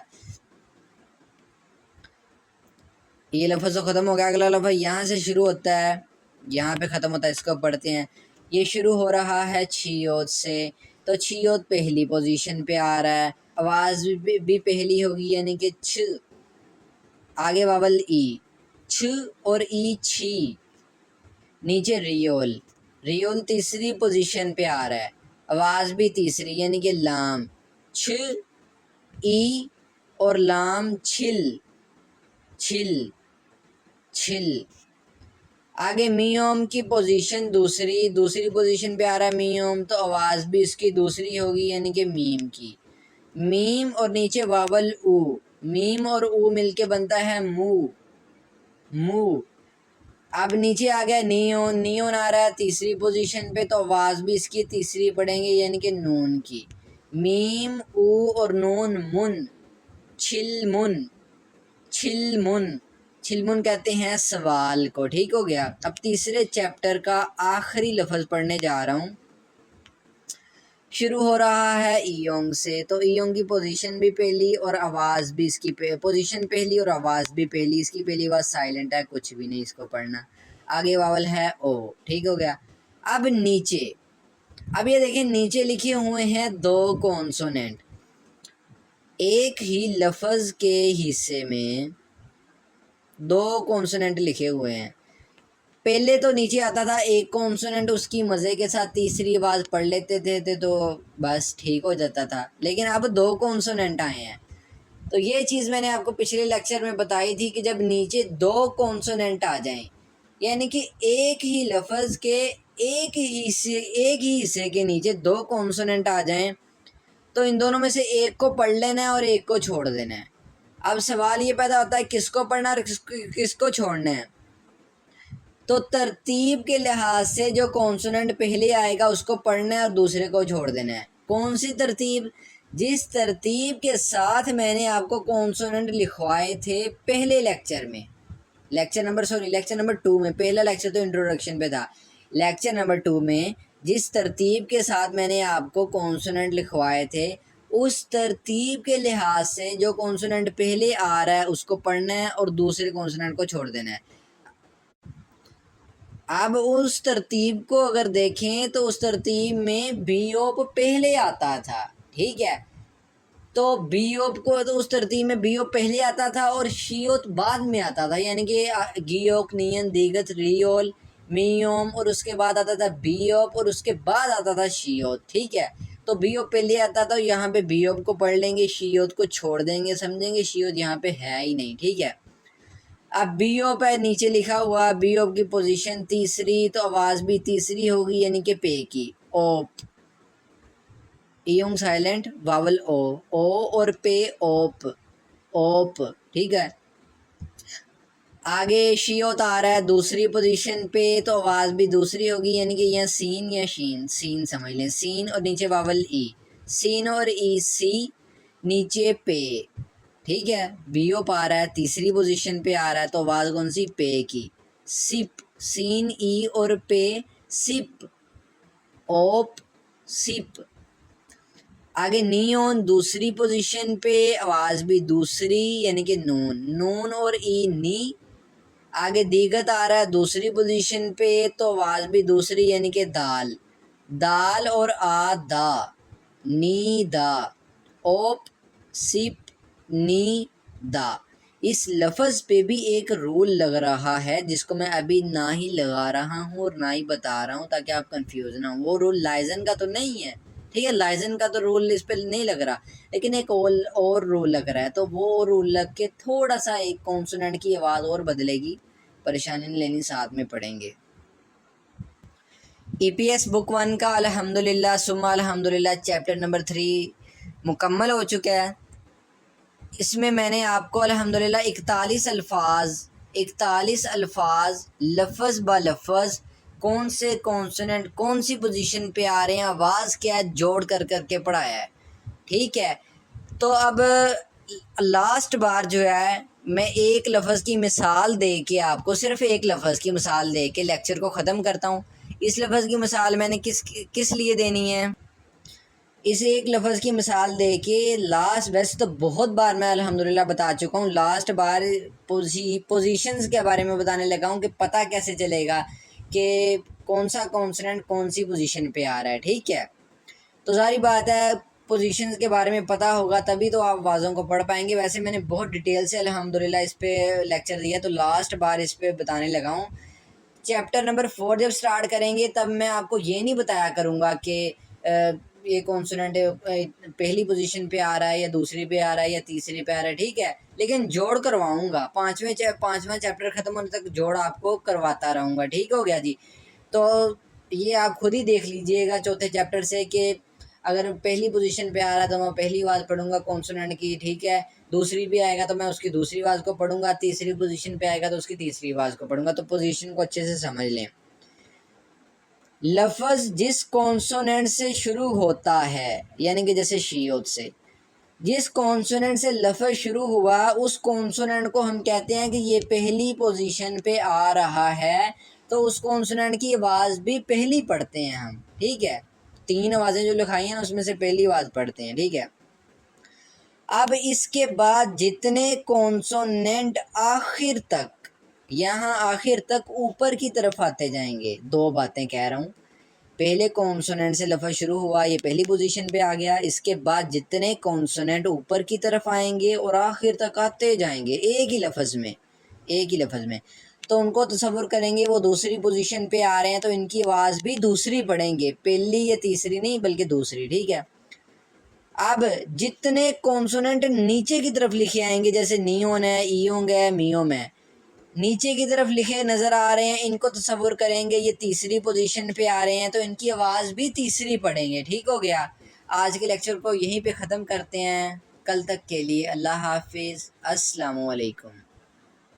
ये लफ्ज़ तो ख़त्म हो गया। अगला लफ्ज़ यहाँ से शुरू होता है, यहाँ पे ख़त्म होता है, इसको पढ़ते हैं। ये शुरू हो रहा है छियोत से, तो छियोत पहली पोजीशन पे आ रहा है, आवाज़ भी पहली होगी, यानी कि छ। आगे वावल ई, छ और ई छी। नीचे रियोल, रियोल तीसरी पोजीशन पे आ रहा है, आवाज़ भी तीसरी, यानी कि लाम, छ ई और लाम छिल, छिल, छिल। आगे मियोम की पोजीशन दूसरी, दूसरी पोजीशन पे आ रहा है मियोम, तो आवाज़ भी इसकी दूसरी होगी, यानी कि मीम की, मीम। और नीचे वावल ऊ, मीम और ऊ मिलके बनता है मू, मू। अब नीचे आ गया नियोन, नियोन आ रहा है तीसरी पोजीशन पे, तो आवाज़ भी इसकी तीसरी पढ़ेंगे, यानी कि नून की, मीम ऊ और नून मुन, छिलमुन, छिलमुन। छिलमुन कहते हैं सवाल को, ठीक हो गया। अब तीसरे चैप्टर का आखिरी लफ्ज़ पढ़ने जा रहा हूँ। शुरू हो रहा है ईयोंग से, तो ईयोंग की पोजीशन भी पहली और आवाज़ भी इसकी पोजीशन पहली और आवाज़ भी पहली, इसकी पहली आवाज़ साइलेंट है, कुछ भी नहीं इसको पढ़ना। आगे वावल है ओ, ठीक हो गया। अब नीचे, अब ये देखें नीचे लिखे हुए हैं 2 कॉन्सोनेंट, एक ही लफ्ज़ के हिस्से में 2 कॉन्सोनेंट लिखे हुए हैं। पहले तो नीचे आता था एक कॉन्सोनेंट, उसकी मज़े के साथ तीसरी आवाज़ पढ़ लेते थे तो बस ठीक हो जाता था, लेकिन अब 2 कॉन्सोनेंट आए हैं। तो ये चीज़ मैंने आपको पिछले लेक्चर में बताई थी कि जब नीचे 2 कॉन्सोनेंट आ जाएं, यानी कि एक ही लफ्ज़ के एक ही हिस्से के नीचे 2 कॉन्सोनेंट आ जाएं, तो इन दोनों में से एक को पढ़ लेना है और एक को छोड़ देना है। अब सवाल ये पैदा होता है किसको पढ़ना और किसको छोड़ना है। तो तरतीब के लिहाज से जो कॉन्सोनेंट पहले आएगा उसको पढ़ना है और दूसरे को छोड़ देना है। कौन सी तरतीब? जिस तरतीब के साथ मैंने आपको कॉन्सोनेंट लिखवाए थे पहले लेक्चर में, लेक्चर नंबर 2 में, पहला लेक्चर तो इंट्रोडक्शन पे था, लेक्चर नंबर 2 में जिस तरतीब के साथ मैंने आपको कॉन्सोनेंट लिखवाए थे उस तरतीब के लिहाज से जो कॉन्सोनेंट पहले आ रहा है उसको पढ़ना है और दूसरे कॉन्सोनेंट को छोड़ देना है। अब उस तरतीब को अगर देखें तो उस तरतीब में बीओप पहले आता था, ठीक है, तो बीओप को तो उस तरतीब में बीओप पहले आता था और शीओत बाद में आता था, यानी कि गीओक, नियन, दीगत, रियोल, मीओम और उसके बाद आता था बीओप और उसके बाद आता था शीओत, ठीक है। तो बीओप पहले आता था, यहाँ पे बीओप को पढ़ लेंगे, शीओत को छोड़ देंगे, समझेंगे शीओत यहाँ पे है ही नहीं, ठीक है। अब बीओप है नीचे लिखा हुआ, बीओप की पोजीशन तीसरी, तो आवाज़ भी तीसरी होगी यानी कि पे की, ओप, ईयू साइलेंट, वावल ओ और पे, ओप, ओप, ठीक है। आगे शीओत आ रहा है दूसरी पोजीशन पे, तो आवाज़ भी दूसरी होगी यानी कि यहाँ सीन या शीन, सीन समझ लें, सीन और नीचे वावल ई, सीन और ई, सी, नीचे पे, ठीक है। बीओप आ रहा है तीसरी पोजीशन पे आ रहा है, तो आवाज़ कौन सी, पे की, सिप, सीन, ई और पे, सिप, ओप, सिप। आगे नियोन दूसरी पोजीशन पे, आवाज़ भी दूसरी यानी कि नून, नून और ई, नी। आगे दीगत आ रहा है दूसरी पोजीशन पे, तो आवाज़ भी दूसरी यानी कि दाल, दाल और आ, दा, नी, दा, ओप, सिप, नी, दा। इस लफ्ज़ पे भी एक रूल लग रहा है जिसको मैं अभी ना ही लगा रहा हूँ और ना ही बता रहा हूँ ताकि आप कंफ्यूज ना हो। वो रूल लाइजन का तो नहीं है, ठीक है, लाइजन का तो रूल इस पर नहीं लग रहा, लेकिन एक और रूल लग रहा है, तो वो रूल लग के थोड़ा सा एक कॉन्सोनेंट की आवाज़ और बदलेगी, परेशानी नहीं लेनी, साथ में पढ़ेंगे। ईपीएस बुक 1 का अल्हम्दुलिल्लाह सुम्मा अल्हम्दुलिल्लाह चैप्टर नंबर 3 मुकम्मल हो चुका है। इसमें मैंने आपको अल्हम्दुलिल्लाह 41 अल्फाज लफ्ज़ ब लफ्ज़ कौन से कॉन्सोनेंट कौन सी पोजीशन पे आ रहे हैं, आवाज़ क्या है, जोड़ कर करके पढ़ाया है, ठीक है। तो अब लास्ट बार जो है मैं एक लफ्ज़ की मिसाल दे के आपको, सिर्फ एक लफ्ज़ की मिसाल दे के लेक्चर को ख़त्म करता हूँ। इस लफ्ज़ की मिसाल मैंने किस लिए देनी है, इसे एक लफ्ज़ की मिसाल दे के लास्ट, वैसे तो बहुत बार मैं अल्हम्दुलिल्लाह बता चुका हूँ, लास्ट बार पोजीशंस के बारे में बताने लगा हूँ कि पता कैसे चलेगा कि कौन सा कॉन्सोनेंट कौन सी पोजीशन पे आ रहा है, ठीक है। तो सारी बात है, पोजीशंस के बारे में पता होगा तभी तो आप आवाज़ों को पढ़ पाएंगे। वैसे मैंने बहुत डिटेल से अल्हम्दुलिल्लाह इस पे लेक्चर दिया, तो लास्ट बार इस पे बताने लगा हूँ। चैप्टर नंबर 4 जब स्टार्ट करेंगे तब मैं आपको ये नहीं बताया करूँगा कि ये कॉन्सोनेंट पहली पोजीशन पे आ रहा है या दूसरी पे आ रहा है या तीसरी पे आ रहा है, ठीक है, लेकिन जोड़ करवाऊँगा, पाँचवें चैप्टर ख़त्म होने तक जोड़ आपको करवाता रहूँगा, ठीक हो गया जी। तो ये आप खुद ही देख लीजिएगा चौथे चैप्टर से कि अगर पहली पोजीशन पे आ रहा है तो मैं पहली आवाज़ पढ़ूंगा कॉन्सोनेंट की, ठीक है, दूसरी भी आएगा तो मैं उसकी दूसरी आवाज़ को पढ़ूंगा, तीसरी पोजीशन पे आएगा तो उसकी तीसरी आवाज़ को पढ़ूंगा। तो पोजीशन को अच्छे से समझ लें। लफ्ज़ जिस कॉन्सोनेंट से शुरू होता है, यानी कि जैसे शीओत से जिस कॉन्सोनेंट से लफ्ज़ शुरू हुआ उस कॉन्सोनेंट को हम कहते हैं कि ये पहली पोजीशन पे आ रहा है, तो उस कॉन्सोनेंट की आवाज़ भी पहली पढ़ते हैं हम, ठीक है। 3 आवाज़ें जो लिखाई हैं उसमें से पहली आवाज़ पढ़ते हैं, ठीक है। अब इसके बाद जितने कॉन्सोनेंट आखिर तक, यहाँ आखिर तक ऊपर की तरफ आते जाएंगे, 2 बातें कह रहा हूँ, पहले कॉन्सोनेंट से लफ्ज़ शुरू हुआ, ये पहली पोजीशन पे आ गया, इसके बाद जितने कॉन्सोनेंट ऊपर की तरफ आएंगे और आखिर तक आते जाएंगे एक ही लफ्ज़ में, तो उनको तसव्वुर करेंगे वो दूसरी पोजीशन पे आ रहे हैं, तो इनकी आवाज़ भी दूसरी पढ़ेंगे, पहली या तीसरी नहीं बल्कि दूसरी, ठीक है। अब जितने कॉन्सोनेंट नीचे की तरफ लिखे आएंगे, जैसे नियोन है, ईयोंग है, मियोम है, नीचे की तरफ लिखे नज़र आ रहे हैं, इनको तसव्वुर करेंगे ये तीसरी पोजीशन पे आ रहे हैं, तो इनकी आवाज़ भी तीसरी पढ़ेंगे, ठीक हो गया। आज के लेक्चर को यहीं पे ख़त्म करते हैं, कल तक के लिए अल्लाह हाफिज़, अस्सलामु अलैकुम।